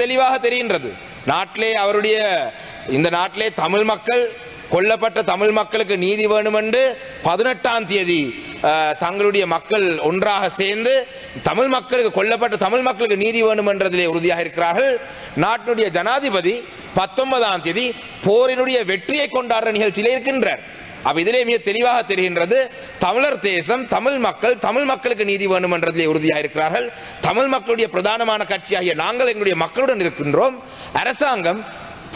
தெளிவாக தெரிகின்றது. நாட்டிலே அவருடைய இந்த நாட்டிலே தமிழ் மக்கள் கொல்லப்பட்ட தமிழ் மக்களுக்கு நீதி வேணும் என்று 18ஆம் தேதி தங்களுடைய மக்கள் ஒன்றாக சேர்ந்து தமிழ் மக்களுக்கு கொல்லப்பட்ட தமிழ் மக்களுக்கு நீதி வேணும் என்றதிலே உறுதியாக இருக்கிறார்கள். நாட்டினுடைய ஜனாதிபதி 19ஆம் தேதி போரினுடைய வெற்றியை கொண்டாடுற நிகழ்ச்சியிலே இருக்கின்றார். அப்ப இதிலே மிக தெளிவாக தெரிகின்றது, தமிழர் தேசம் தமிழ் மக்கள் தமிழ் மக்களுக்கு நீதி வேணும் என்றதிலே உறுதியாக இருக்கிறார்கள். தமிழ் மக்களுடைய பிரதானமான கட்சியாகிய நாங்கள் எங்களுடைய மக்களுடன் இருக்கின்றோம். அரசாங்கம்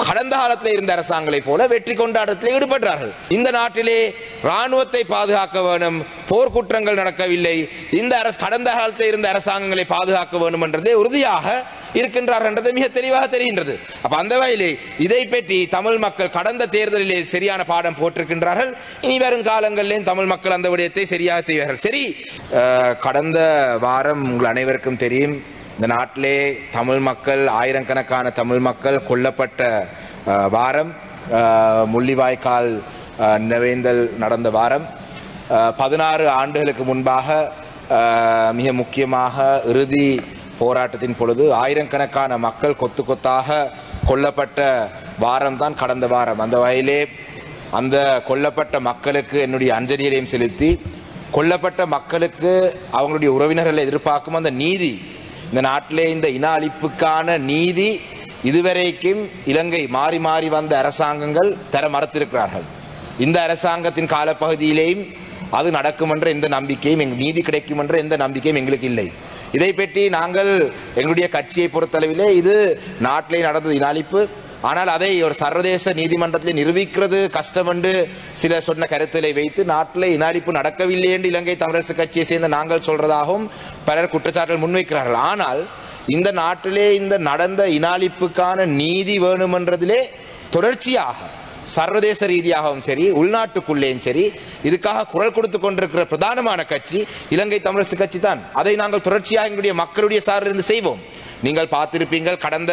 கடந்த காலத்தில் இருந்த அரசாங்கங்களை போல வெற்றி கொண்டாட்டத்தில் ஈடுபட்டார்கள். இந்த நாட்டிலே ராணுவத்தை பாதுகாக்க வேணும், போர்க்குற்றங்கள் நடக்கவில்லை, இந்த கடந்த காலத்தில் இருந்த அரசாங்கங்களை பாதுகாக்க வேணும் என்றதே உறுதியாக இருக்கின்றார்கள் என்றது மிக தெளிவாக தெரிகின்றது. அப்ப அந்த வகையிலே இதை பற்றி தமிழ் மக்கள் கடந்த தேர்தலிலே சரியான பாடம் போட்டிருக்கின்றார்கள். இனி வரும் காலங்களிலே தமிழ் மக்கள் அந்த விடயத்தை சரியாக செய்வார்கள். சரி, கடந்த வாரம் உங்கள் அனைவருக்கும் தெரியும், இந்த நாட்டிலே தமிழ் மக்கள் ஆயிரக்கணக்கான தமிழ் மக்கள் கொல்லப்பட்ட வாரம், முள்ளிவாய்க்கால் நினைவேந்தல் நடந்த வாரம். 16 ஆண்டுகளுக்கு முன்பாக மிக முக்கியமாக இறுதி போராட்டத்தின் பொழுது ஆயிரக்கணக்கான மக்கள் கொத்து கொத்தாக கொல்லப்பட்ட வாரம் தான் கடந்த வாரம். அந்த வகையிலே அந்த கொல்லப்பட்ட மக்களுக்கு என்னுடைய அஞ்சலியையும் செலுத்தி, கொல்லப்பட்ட மக்களுக்கு அவங்களுடைய உறவினர்களை எதிர்பார்க்கும் அந்த நீதி, இந்த நாட்டிலே இந்த இன அழிப்புக்கான நீதி இதுவரைக்கும் இலங்கை மாறி மாறி வந்த அரசாங்கங்கள் தர மறுத்திருக்கிறார்கள். இந்த அரசாங்கத்தின் காலப்பகுதியிலேயும் அது நடக்கும் என்ற எந்த நம்பிக்கையும், நீதி கிடைக்கும் என்ற எந்த நம்பிக்கையும் எங்களுக்கு இல்லை. இதை பற்றி நாங்கள் எங்களுடைய கட்சியை பொறுத்தளவிலே இது நாட்டிலே நடந்தது இன அழிப்பு, ஆனால் அதை ஒரு சர்வதேச நீதிமன்றத்தில் நிரூபிக்கிறது கஷ்டம் என்று சில சொன்ன கருத்திலை வைத்து நாட்டில் இன அழிப்பு நடக்கவில்லை என்று இலங்கை தமிழரசு கட்சியை சேர்ந்த நாங்கள் சொல்றதாகவும் பலர் குற்றச்சாட்டுகள் முன்வைக்கிறார்கள். ஆனால் இந்த நாட்டிலே இந்த நடந்த இன அழிப்புக்கான நீதி வேணும் என்றதிலே தொடர்ச்சியாக சர்வதேச ரீதியாகவும் சரி உள்நாட்டுக்குள்ளேயும் சரி இதுக்காக குரல் கொடுத்து கொண்டிருக்கிற பிரதானமான கட்சி இலங்கை தமிழரசு கட்சி தான். அதை நாங்கள் தொடர்ச்சியாக எங்களுடைய மக்களுடைய சார்பிலிருந்து செய்வோம். நீங்கள் பார்த்திருப்பீங்கள், கடந்த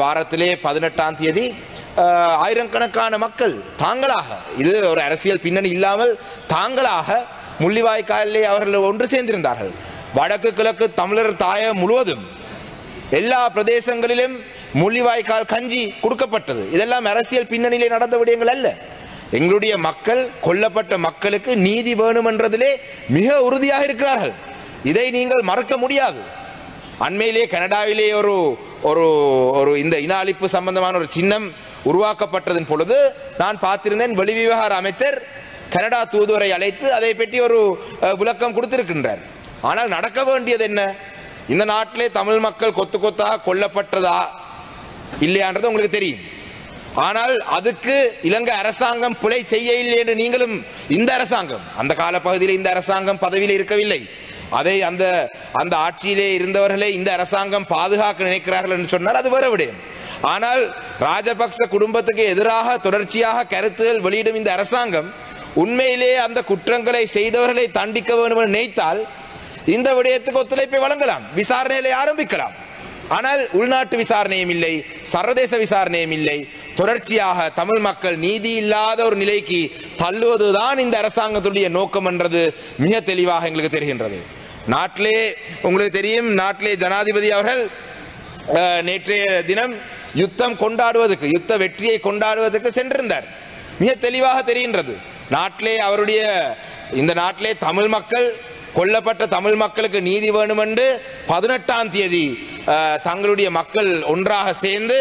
வாரத்திலே 18ஆம் தேதி ஆயிரக்கணக்கான மக்கள் தாங்களாக, இது ஒரு அரசியல் பின்னணி இல்லாமல் தாங்களாக முள்ளிவாய்க்காலிலே அவர்கள் ஒன்று சேர்ந்திருந்தார்கள். வடக்கு கிழக்கு தமிழர் தாயகம் முழுவதும் எல்லா பிரதேசங்களிலும் முள்ளிவாய்க்கால் கஞ்சி கொடுக்கப்பட்டது. இதெல்லாம் அரசியல் பின்னணியிலே நடந்த விடயங்கள் அல்ல. எங்களுடைய மக்கள், கொல்லப்பட்ட மக்களுக்கு நீதி வேணும் என்றதிலே மிக உறுதியாக இருக்கிறார்கள். இதை நீங்கள் மறக்க முடியாது. அண்மையிலே கனடாவிலே ஒரு இந்த இன அழிப்பு சம்பந்தமான ஒரு சின்னம் உருவாக்கப்பட்டதன் பொழுது நான் பார்த்திருந்தேன், வெளிவிவகார அமைச்சர் கனடா தூதுவரை அழைத்து அதை பற்றி ஒரு விளக்கம் கொடுத்திருக்கின்றார். ஆனால் நடக்க வேண்டியது என்ன? இந்த நாட்டிலே தமிழ் மக்கள் கொத்து கொத்தாக கொல்லப்பட்டதா இல்லையான்றது உங்களுக்கு தெரியும். ஆனால் அதுக்கு இலங்கை அரசாங்கம் பிழை செய்ய இல்லை என்று நீங்களும், இந்த அரசாங்கம் அந்த காலப்பகுதியில் இந்த அரசாங்கம் பதவியில் இருக்கவில்லை, அதை அந்த ஆட்சியிலே இருந்தவர்களே இந்த அரசாங்கம் பாதுகாக்க நினைக்கிறார்கள் என்று சொன்னால் அது வேற விடயம். ஆனால் ராஜபக்ச குடும்பத்துக்கு எதிராக தொடர்ச்சியாக கருத்துகள் வெளியிடும் இந்த அரசாங்கம் உண்மையிலே அந்த குற்றங்களை செய்தவர்களை தண்டிக்க வேண்டும் என்று நினைத்தால் இந்த விடயத்துக்கு ஒத்துழைப்பை வழங்கலாம், விசாரணைகளை ஆரம்பிக்கலாம். ஆனால் உள்நாட்டு விசாரணையும் இல்லை, சர்வதேச விசாரணையும் இல்லை. தொடர்ச்சியாக தமிழ் மக்கள் நீதி இல்லாத ஒரு நிலைக்கு தள்ளுவதுதான் இந்த அரசாங்கத்துடைய நோக்கம் என்றது மிக தெளிவாக எங்களுக்கு தெரிகின்றது. நாட்டிலே உங்களுக்கு தெரியும், நாட்டிலே ஜனாதிபதி அவர்கள் நேற்றைய தினம் யுத்தம் கொண்டாடுவதற்கு, யுத்த வெற்றியை கொண்டாடுவதற்கு சென்றிருந்தார். மிக தெளிவாக தெரிகின்றது, நாட்டிலே அவருடைய இந்த நாட்டிலே தமிழ் மக்கள், கொல்லப்பட்ட தமிழ் மக்களுக்கு நீதி வேணும் என்று 18ஆம் தேதி தங்களுடைய மக்கள் ஒன்றாக சேர்ந்து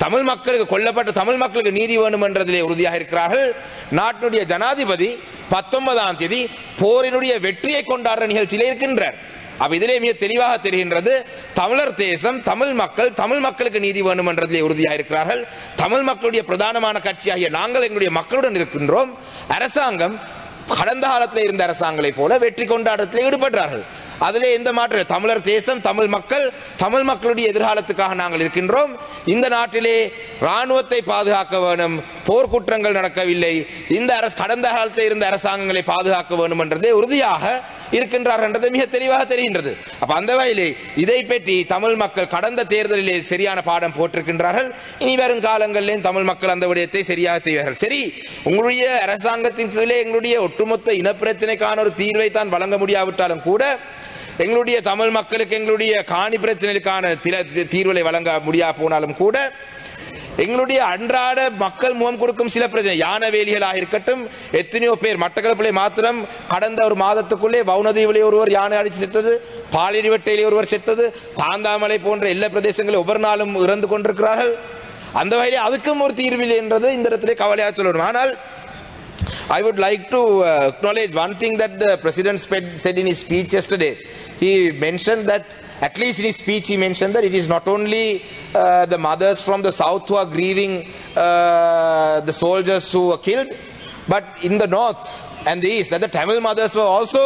தமிழ் மக்களுக்கு, கொல்லப்பட்ட தமிழ் மக்களுக்கு நீதி வேணும் என்றதிலே உறுதியாக இருக்கிறார்கள். நாட்டினுடைய ஜனாதிபதி 19ஆம் தேதி போரினுடைய வெற்றியை கொண்டாடுற நிகழ்ச்சியிலே இருக்கின்றார். அப்ப இதிலே மிக தெளிவாக தெரிகின்றது, தமிழர் தேசம் தமிழ் மக்கள் தமிழ் மக்களுக்கு நீதி வேணும் என்றதிலே உறுதியாக இருக்கிறார்கள். தமிழ் மக்களுடைய பிரதானமான கட்சியாகிய நாங்கள் எங்களுடைய மக்களுடன் இருக்கின்றோம். அரசாங்கம் கடந்த காலத்தில் இருந்த அரசாங்கங்களை போல வெற்றி கொண்டாட்டத்தில் ஈடுபட்டார்கள். அதிலே எந்த மாற்றம், தமிழர் தேசம் தமிழ் மக்கள் தமிழ் மக்களுடைய எதிர்காலத்துக்காக நாங்கள் இருக்கின்றோம். இந்த நாட்டிலே ராணுவத்தை பாதுகாக்க வேணும், போர்க்குற்றங்கள் நடக்கவில்லை, இந்த கடந்த காலத்தில் இருந்த அரசாங்கங்களை பாதுகாக்க வேண்டும் என்றதே உறுதியாக இருக்கின்றார்கள் என்றது மிக தெளிவாக தெரிகின்றது. அப்ப அந்த வகையிலே இதை பற்றி தமிழ் மக்கள் கடந்த தேர்தலிலே சரியான பாடம் போட்டிருக்கின்றார்கள். இனி வரும் காலங்களிலே தமிழ் மக்கள் அந்த விடயத்தை சரியாக செய்வார்கள். சரி, உங்களுடைய அரசாங்கத்தின் கீழே எங்களுடைய ஒட்டுமொத்த இனப்பிரச்சனைக்கான ஒரு தீர்வை தான் வழங்க முடியாவிட்டாலும் கூட எங்களுடைய தமிழ் மக்களுக்கு எங்களுடைய காணி பிரச்சனைக்கான தீர்வுகளை வழங்க முடியா போனாலும் கூட எங்களுடைய அன்றாட மக்கள் முகம் கொடுக்கும் சில பிரச்சனை யானவேலிகளாக இருக்கட்டும், எத்தனையோ பேர் மட்டக்களப்பிலே மாத்திரம் கடந்த ஒரு மாதத்துக்குள்ளே வவுனதீவிலே ஒருவர் யானை அடித்து செத்தது, பாலிடிவட்டையிலே ஒருவர் செத்தது, தாந்தாமலை போன்ற எல்லா பிரதேசங்களும் ஒவ்வொரு நாளும் இறந்து கொண்டிருக்கிறார்கள். அந்த வகையிலே அதுக்கும் ஒரு தீர்வில்லை என்றது இந்த இடத்திலே கவலையாக சொல்லணும். ஆனால் I would like to acknowledge one thing that the President said in his speech yesterday. He mentioned that, at least in his speech, he mentioned that it is not only the mothers from the south who are grieving the soldiers who were killed, but in the north and the east, that the Tamil mothers were also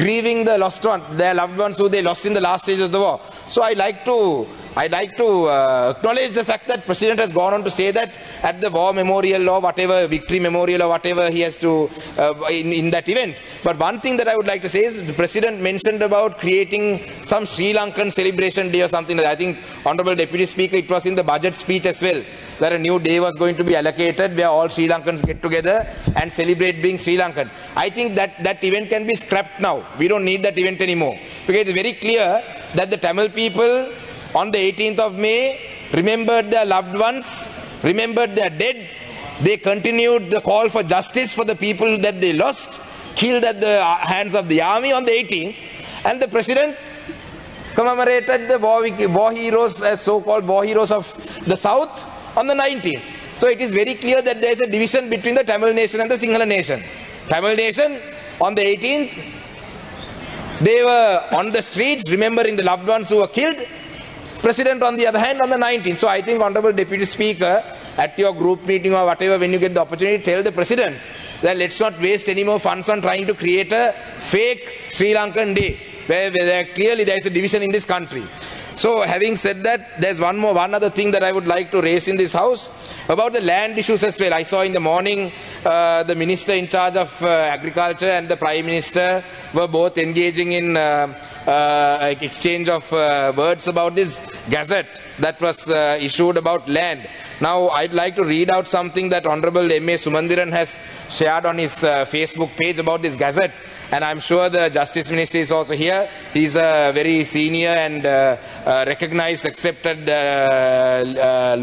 grieving the lost one, their loved ones who they lost in the last stage of the war. So I'd like to acknowledge the fact that President has gone on to say that at the war memorial or whatever, victory memorial or whatever he has to in that event. But one thing that I would like to say is the President mentioned about creating some Sri Lankan celebration day or something like that. I think Honorable Deputy Speaker, it was in the budget speech as well, where a new day was going to be allocated where all Sri Lankans get together and celebrate being Sri Lankan. I think that event can be scrapped now. We don't need that event anymore, because it's very clear that the Tamil people on the 18th of May remembered their loved ones, remembered their dead. They continued the call for justice for the people that they lost, killed at the hands of the army on the 18th. And the President commemorated the war heroes, as so-called war heroes of the South, on the 19th. So it is very clear that there is a division between the Tamil nation and the Sinhala nation. Tamil nation on the 18th, they were on the streets remembering the loved ones who were killed. President on the other hand on the 19th. So I think, Honorable Deputy Speaker, at your group meeting or whatever, when you get the opportunity, tell the President that let's not waste any more funds on trying to create a fake Sri Lankan day where clearly there is a division in this country. So having said that, there's one other thing that I would like to raise in this house about the land issues as well. I saw in the morning the minister in charge of agriculture and the Prime Minister were both engaging in exchange of words about this gazette that was issued about land. Now I'd like to read out something that Honorable M.A. Sumandiran has shared on his Facebook page about this gazette, and I'm sure the Justice Minister is also here. He's a very senior and recognized, accepted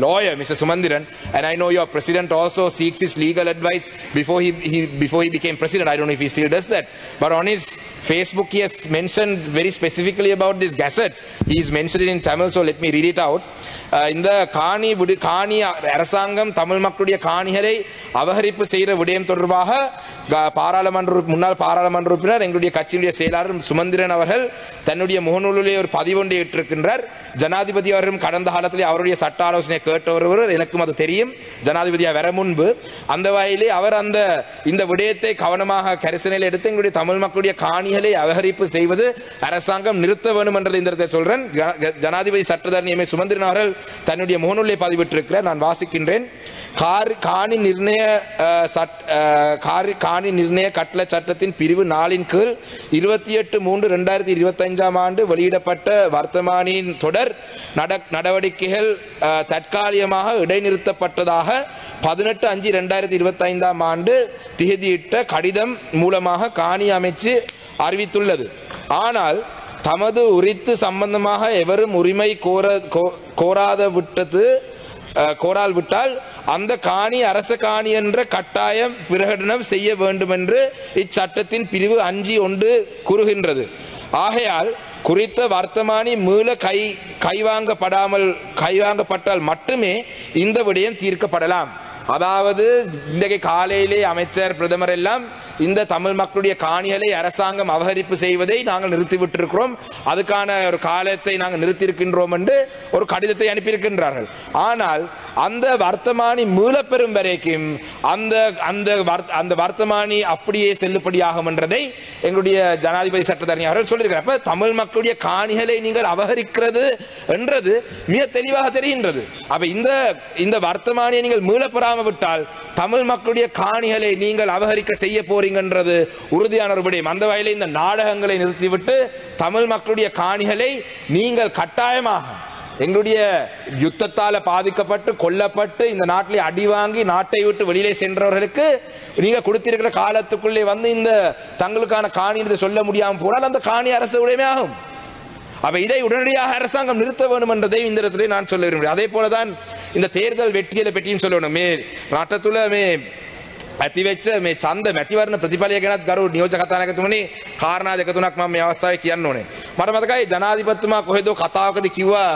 lawyer, Mr. Sumandiran, and I know your President also seeks his legal advice before he became President. I don't know if he still does that, but on his Facebook he has mentioned very specifically about this gazette. He's mentioned it in Tamil, so let me read it out. இந்த காணி அரசாங்கம் தமிழ் மக்களுடைய காணிகளை அபகரிப்பு செய்கிற விடயம் தொடர்பாக முன்னாள் பாராளுமன்ற உறுப்பினர் எங்களுடைய கட்சியினுடைய செயலாளர் சுமந்திரன் அவர்கள் தன்னுடைய முகநூலிலே ஒரு பதிவொன்றை இட்டிருக்கின்றார். ஜனாதிபதி அவரும் கடந்த காலத்திலே அவருடைய சட்ட ஆலோசனை கேட்ட ஒருவர், எனக்கும் அது தெரியும், ஜனாதிபதியா வர முன்பு. அந்த வகையிலே அவர் இந்த விடயத்தை கவனமாக கரிசனையில் எடுத்து எங்களுடைய தமிழ் மக்களுடைய காணிகளை அபகரிப்பு செய்வது அரசாங்கம் நிறுத்த வேண்டும் என்றதை இந்த இடத்தை சொல்றேன். ஜனாதிபதி சட்டத்தரணி எம்.ஏ. சுமந்திரன் அவர்கள் தன்னுடைய முகநூலை பதிவிட்டிருக்கிறார். நான் வாசிக்கின்றேன். காணி நிர்ணய கட்டளை சட்டத்தின் பிரிவு 4 கீழ் 28/3/2025 ஆண்டு வெளியிடப்பட்ட வர்த்தமானியின் தொடர் நடவடிக்கைகள் தற்காலிகமாக இடைநிறுத்தப்பட்டதாக 18/5/2025 ஆண்டு திகதியிட்ட கடிதம் மூலமாக காணி அமைச்சு அறிவித்துள்ளது. ஆனால் தமது உரித்து சம்பந்தமாக எவரும் உரிமை கோரால் விட்டால் அந்த காணி அரச காணி என்ற கட்டாயம் பிரகடனம் செய்ய வேண்டும் என்று இச்சட்டத்தின் பிரிவு 5(1) கூறுகின்றது. ஆகையால் குறித்த வர்த்தமானி மீள கைவாங்கப்பட்டால் மட்டுமே இந்த விடயம் தீர்க்கப்படலாம். அதாவது இன்றைக்கு காலையிலே அமைச்சர் பிரதமர் எல்லாம் இந்த தமிழ் மக்களுடைய காணிகளை அரசாங்கம் அபகரிப்பு செய்வதை நாங்கள் நிறுத்திவிட்டிருக்கிறோம், அதுக்கான ஒரு காலத்தை நாங்கள் நிறுத்தியிருக்கின்றோம் என்று ஒரு கடிதத்தை அனுப்பியிருக்கின்றார்கள். ஆனால் அந்த வர்த்தமானி மீளப்பெறும் வரைக்கும் அந்த வர்த்தமானி அப்படியே செல்லுபடியாகும் என்றதை எங்களுடைய ஜனாதிபதி சட்டத்தரணி அவர்கள் சொல்லியிருக்கிறார். அப்ப தமிழ் மக்களுடைய காணிகளை நீங்கள் அபகரிக்கிறது என்றது மிக தெளிவாக தெரிகின்றது. அப்ப இந்த வர்த்தமானியை நீங்கள் மீளப்பெறாமல் விட்டால் தமிழ் மக்களுடைய காணிகளை நீங்கள் அபகரிக்க செய்ய போறீங்கன்றது உறுதியான ஒரு விடயம். அந்த வகையில் இந்த நாடகங்களை நிறுத்திவிட்டு தமிழ் மக்களுடைய காணிகளை நீங்கள் கட்டாயமாக எங்களுடைய யுத்தத்தால பாதிக்கப்பட்டு கொல்லப்பட்டு இந்த நாட்டிலே அடி வாங்கி நாட்டை விட்டு வெளியிலே சென்றவர்களுக்கு நீங்க கொடுத்திருக்கிற காலத்துக்குள்ளே வந்து இந்த தங்களுக்கான காணி என்று சொல்ல முடியாமல் போனால் அந்த காணி அரசு உடைமை ஆகும். அப்ப இதை உடனடியாக அரசாங்கம் நிறுத்த வேண்டும் என்றதை இந்த இடத்திலே நான் சொல்ல விரும்புகிறேன். அதே போலதான் இந்த தேர்தல் வெற்றியை பற்றியும் சொல்லணும். மே රටතුල මේ ඇතිවෙච්ච මේ ඡන්ද මැතිවරණ ප්‍රතිඵලය ගැනත් ගරු නියෝජක කතානායකතුමනි කාරණා දෙක තුනක් මම මේ අවස්ථාවේ කියන්න ඕනේ. මට මතකයි ජනාධිපතිතුමා කොහෙදෝ කතාවකදී කිව්වා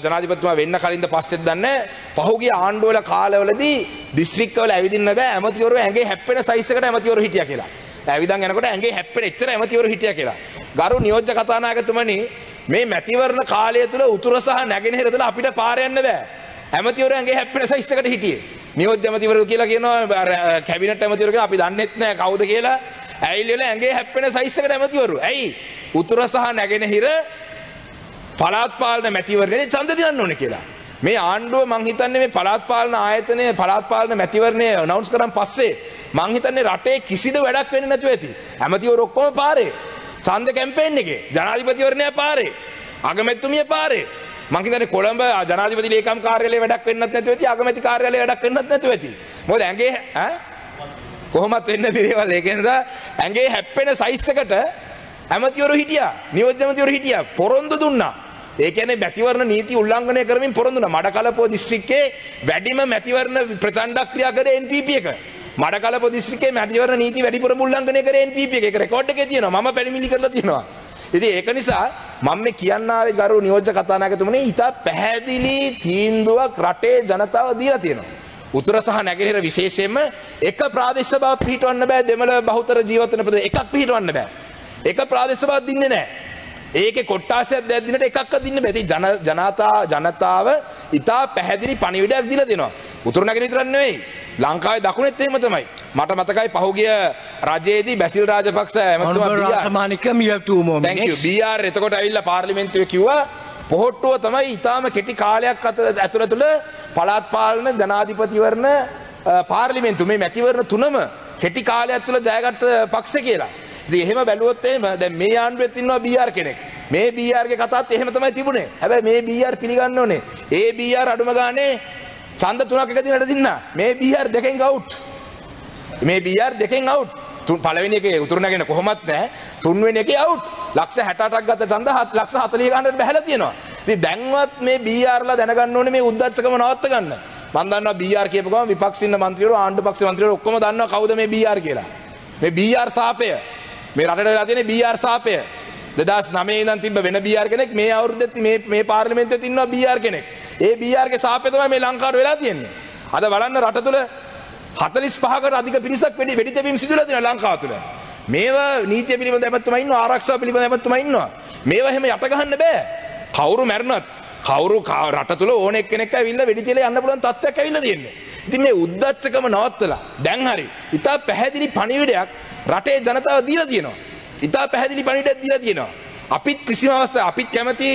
ජනාධිපතිතුමා වෙන්න කලින්ද පස්සෙත් දන්නේ පහුගිය ආණ්ඩුවල කාලවලදී දිස්ත්‍රික්කවල ඇවිදින්න බෑ ඇමතිවරු ඇඟේ හැප්පෙන සයිස් එකට ඇමතිවරු හිටියා කියලා. ඇවිදන් යනකොට ඇඟේ හැප්පෙන එච්චර ඇමතිවරු හිටියා කියලා. ගරු නියෝජක කතානායකතුමනි මේ මැතිවරණ කාලය තුල උතුර සහ නැගෙනහිර තුල අපිට පාර යන්න බෑ. ඇමතිවරු ඇඟේ හැප්පෙන සයිස් එකට හිටියේ. නියෝජ්‍ය ඇමතිවරු කියලා කියනවා කැබිනට් ඇමතිවරු කියලා අපි දන්නෙත් නෑ කවුද කියලා. ඇයිල්ල ඇඟේ හැප්පෙන සයිස් එකට ඇමතිවරු. ඇයි? උතුර සහ නැගෙනහිර පළාත් පාලන මැතිවරණයේ ඡන්ද දිනන්න ඕනේ කියලා. මේ ආණ්ඩුව මං හිතන්නේ මේ පළාත් පාලන ආයතනයේ පළාත් පාලන මැතිවරණය අනවුන්ස් කරන් පස්සේ මං හිතන්නේ රටේ කිසිදු වැඩක් වෙන්නේ නැතුව ඇති. ඇමතිවරු ඔක්කොම පාරේ. ඡන්ද කැම්පේන් එකේ ජනාධිපතිවරණය පාරේ. අගමැතිතුමිය පාරේ. මං හිතන්නේ කොළඹ ජනාධිපති ලේකම් කාර්යාලයේ වැඩක් වෙන්නත් නැතුව ඇති අගමැති කාර්යාලයේ වැඩක් වෙන්නත් නැතුව ඇති. මොකද ඇඟේ කොහොමත් වෙන්න දේවල් ඒකෙන්ද ඇඟේ හැප්පෙන සයිස් එකට ඇමතිවරු හිටියා. නියෝජ්‍ය ඇමතිවරු හිටියා. පොරොන්දු දුන්නා. ඒ කියන්නේ මැතිවරණ නීති උල්ලංඝනය කරමින් පොරොන්දු දුන්නා. මඩකලපුව දිස්ත්‍රික්කයේ වැඩිම මැතිවරණ ප්‍රචණ්ඩ ක්‍රියා කරේ NPP එක. මඩකලපුව දිස්ත්‍රික්කයේ මැතිවරණ නීති වැඩිපුරම උල්ලංඝනය කරේ NPP එක. ඒක රෙකෝඩ් එකේ තියෙනවා. මම පැමිණිලි කරලා තියෙනවා. ඉතින් ඒක නිසා මම මේ කියන්න ආවේ ගරු නියෝජ්‍ය කතානායකතුමනි ඉතා පැහැදිලි තීන්දුවක් රටේ ජනතාව දීලා තියෙනවා. උතුර සහ නැගෙනහිර විශේෂයෙන්ම එක ප්‍රාදේශ සභාවක් පිහිටවන්න බෑ. දෙමළ බහුතර ජීවත් වෙන ප්‍රදේශ එකක් පිහිටවන්න බෑ. එක ප්‍රාදේශ සභාවක් දින්නේ නැහැ. ඒකේ කොට්ටාසයක් දෙයක් දිනට එකක්වත් දින්න බෑ. ඉතින් ජනතාව ඉතා පැහැදිලි පණිවිඩයක් දීලා දෙනවා. උතුර නැගෙනහිර විතරක් නෙවෙයි. ලංකාවේ දකුණෙත් එහෙම තමයි. මට මතකයි පහුගිය රජයේදී Basil Rajapaksa ඇමතුමා thank you BR එතකොට ඇවිල්ලා පාර්ලිමේන්තුවේ කිව්වා පොහොට්ටුව තමයි ඊටාම කෙටි කාලයක් ඇතුළත පළාත් පාලන ජනාධිපතිවරණ පාර්ලිමේන්තු මේ මැතිවරණ තුනම කෙටි කාලයක් තුළ ජයගත්ත පක්ෂ කියලා. ඉතින් එහෙම බැලුවොත් එහෙම දැන් මේ ආණ්ඩුවෙත් ඉන්නවා BR කෙනෙක්. මේ BR ගේ කතාවත් එහෙම තමයි තිබුණේ. හැබැයි මේ BR පිළිගන්න ඕනේ. ඒ BR අඩුම ගානේ ඡන්ද තුනක් එක දිනට දින්නා. මේ BR දෙකෙන් අවුට්. මේ BR දෙකෙන් අවුට්. පළවෙනි එකේ උතුරු නැගෙන කොහොමත් නැහැ. තුන්වෙනි එකේ අවුට්. ලක්ෂ 68ක් ගත්ත ඡන්ද ලක්ෂ 40 ගන්නට බහැලා තියෙනවා. ඉතින් දැන්වත් මේ BR ලා දැනගන්න ඕනේ මේ උද්දච්චකම නවත්ත ගන්න. මම දන්නවා BR කියපු ගමන් විපක්ෂ ඉන්න മന്ത്രിවරු ආණ්ඩු පක්ෂ മന്ത്രിවරු ඔක්කොම දන්නවා කවුද මේ BR කියලා. මේ BR සාපය. මේ රටට වෙලා තියෙන BR සාපය. 2009 ඉඳන් තිබ්බ වෙන BR කෙනෙක් මේ අවුරුද්දෙත් මේ පාර්ලිමේන්තුවේ ඉන්නවා BR කෙනෙක්. ඒ BR ගේ සාපය තමයි මේ ලංකාවට වෙලා තියෙන්නේ. අද බලන්න රට තුල 45කට අධික පිරිසක් වෙඩි තැබීම් සිදුවලා තියෙනවා ලංකාව තුළ. මේවා නීතිය පිළිබඳ ඇමතුමා ඉන්නවා, ආරක්ෂාව පිළිබඳ ඇමතුමා ඉන්නවා. මේවා එහෙම යට ගහන්න බෑ. කවුරු මැරුණත් රට තුළ ඕන එක්කෙනෙක් ඇවිල්ලා වෙඩි තියලා යන්න පුළුවන් තත්ත්වයක් ඇවිල්ලා තියෙන්නේ. ඉතින් මේ උද්දච්චකම නවත්තලා දැන් හරි ඉතා පැහැදිලි පණිවිඩයක් රටේ ජනතාව දීලා තියෙනවා. ඉතා පැහැදිලි පණිවිඩයක් දීලා තියෙනවා. අපිත් කිසිම අවස්ථාවක් අපිත් කැමති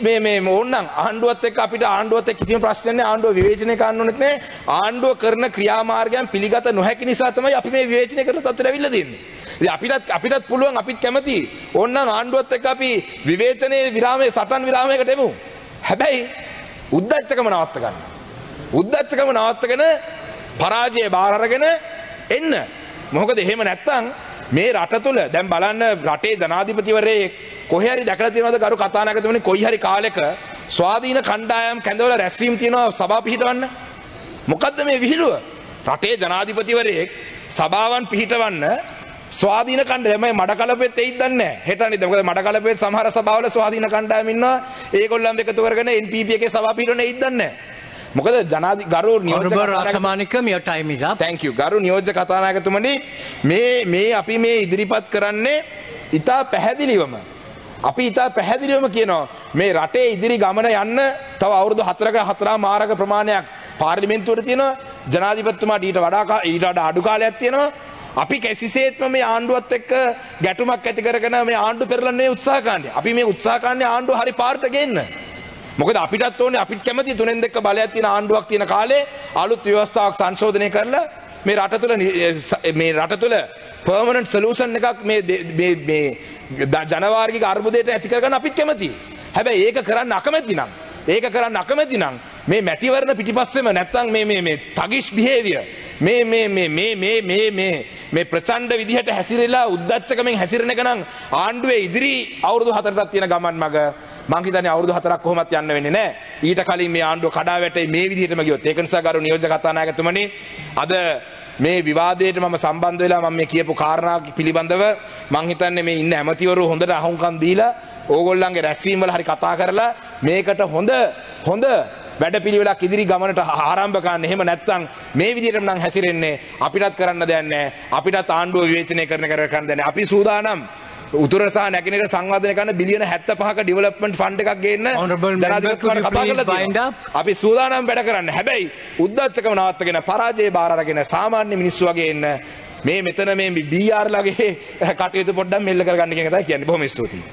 මේ ඕනනම් ආණ්ඩුවත් එක්ක අපිට ආණ්ඩුවත් එක්ක කිසිම ප්‍රශ්නයක් නැහැ. ආණ්ඩුව විවේචනය කරන්න ඕනෙත් නැහැ. ආණ්ඩුව කරන ක්‍රියාමාර්ගයන් පිළිගත නොහැකි නිසා තමයි අපි මේ විවේචනය කරන තත්ත්වයට ඇවිල්ලා තියෙන්නේ. ඉතින් අපිටත් පුළුවන් අපිත් කැමති ඕනනම් ආණ්ඩුවත් එක්ක අපි විවේචනයේ විරාමයේ සටන් විරාමයකට එමු. හැබැයි උද්දච්චකම නවත්ත ගන්න. උද්දච්චකම නවත්තගෙන පරාජය බාර අරගෙන එන්න. මොකද එහෙම නැත්තම් මේ රට තුල දැන් බලන්න රටේ ජනාධිපතිවරයෙක් කොහේ හරි දැකලා තියෙනවද ගරු කතානායකතුමනි කොයි හරි කාලෙක ස්වාධීන කණ්ඩායම් කැඳවලා රැස්වීම් තියෙනවා සභාව පිහිටවන්න. මොකද්ද මේ විහිළුව? රටේ ජනාධිපතිවරයෙක් සභාවන් පිහිටවන්න ස්වාධීන කණ්ඩායම මඩකලපුවෙත් එයිද දන්නේ නැහැ. හෙටනින්ද මොකද මඩකලපුවෙත් සමහර සභාවල ස්වාධීන කණ්ඩායම් ඉන්නවා. ඒගොල්ලන් එකතු කරගෙන NPP එකේ සභාව පිහිටවන්න එයිද දන්නේ නැහැ. මොකද ගරු නියෝජ්‍ය thank you ගරු නියෝජ්‍ය කතානායකතුමනි මේ අපි මේ ඉදිරිපත් කරන්නේ ඉතා පැහැදිලිවම අපි ඉතා පැහැදිලිවම කියනවා මේ රටේ ඉදිරි ගමන යන්න තව අවුරුදු 4ක 4 මාරක ප්‍රමාණයක් පාර්ලිමේන්තුවට තියෙනවා. ජනාධිපතිතුමාට ඊට වඩා අඩු කාලයක් තියෙනවා. අපි කිසිසේත්ම මේ ආණ්ඩුවත් එක්ක ගැටුමක් ඇති කරගෙන මේ ආණ්ඩු පෙරලන්න නෙවෙයි උත්සාහ කරන්නේ. අපි මේ උත්සාහ කරන්නේ ආණ්ඩුව හරි පාරට ගේන්න. මොකද අපිටත් ඕනේ අපිට කැමති 3-2 බලයක් තියෙන ආණ්ඩුවක් තියෙන කාලේ අලුත් ව්‍යවස්ථාවක් සංශෝධනය කරලා මේ රට තුල permanent solution එකක් මේ ජනවාර්ගික අර්බුදයට ඇති කරගන්න අපිත් කැමතියි. හැබැයි ඒක කරන්න අකමැති නම් ඒක කරන්න අකමැති නම් මේ මැතිවරණ පිටිපස්සෙම නැත්තම් මේ තගිෂ් බිහේවියර් මේ ප්‍රචණ්ඩ විදිහට හැසිරෙලා උද්දච්චකමෙන් හැසිරෙන එක නම් ආණ්ඩුවේ ඉදිරි අවුරුදු 4ටත් තියෙන ගමන් මග මං හිතන්නේ අවුරුදු 4ක් කොහොමත් යන්න වෙන්නේ නැහැ. ඊට කලින් මේ ආණ්ඩුව කඩා වැටෙයි මේ විදිහටම ගියොත්. ඒක නිසා ගරු නියෝජ්‍ය කතානායකතුමනි අද මේ විවාදයට මම සම්බන්ධ වෙලා මම මේ කියපු කාරණා පිළිබඳව මං හිතන්නේ මේ ඉන්න ඇමතිවරු හොඳට අහුම්කම් දීලා ඕගොල්ලන්ගේ රැස්වීම් වල හරි කතා කරලා මේකට හොඳ වැඩපිළිවෙලක් ඉදිරි ගමනට ආරම්භ කරන්න. එහෙම නැත්නම් මේ විදිහටම නම් හැසිරෙන්නේ අපිටත් කරන්න දෙයක් නැහැ. අපිටත් ආණ්ඩුව විවේචනය කරන්න දෙයක් නැහැ. අපි සූදානම් උතුර සහ නැගෙනහිර සංවර්ධනය කරන බිලියන 75ක ඩෙවලොප්මන්ට් ෆන්ඩ් එකක් ගේන්න ජනාධිපතිතුමාට කතා කරලා තියෙනවා. අපි සූදානම් වැඩ කරන්න. හැබැයි උද්දච්චකම නවත්තගෙන පරාජය බාර අරගෙන සාමාන්‍ය මිනිස්සු වගේ ඉන්න මේ මෙතන මේ BR ලගේ කටයුතු පොඩ්ඩක් මෙල්ල කරගන්න කියන එක තමයි කියන්නේ. බොහොම ස්තුතියි.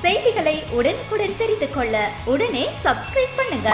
செய்திகளை உடனுக்குடன் தெரிந்து கொள்ள உடனே சப்ஸ்கிரைப் பண்ணுங்க.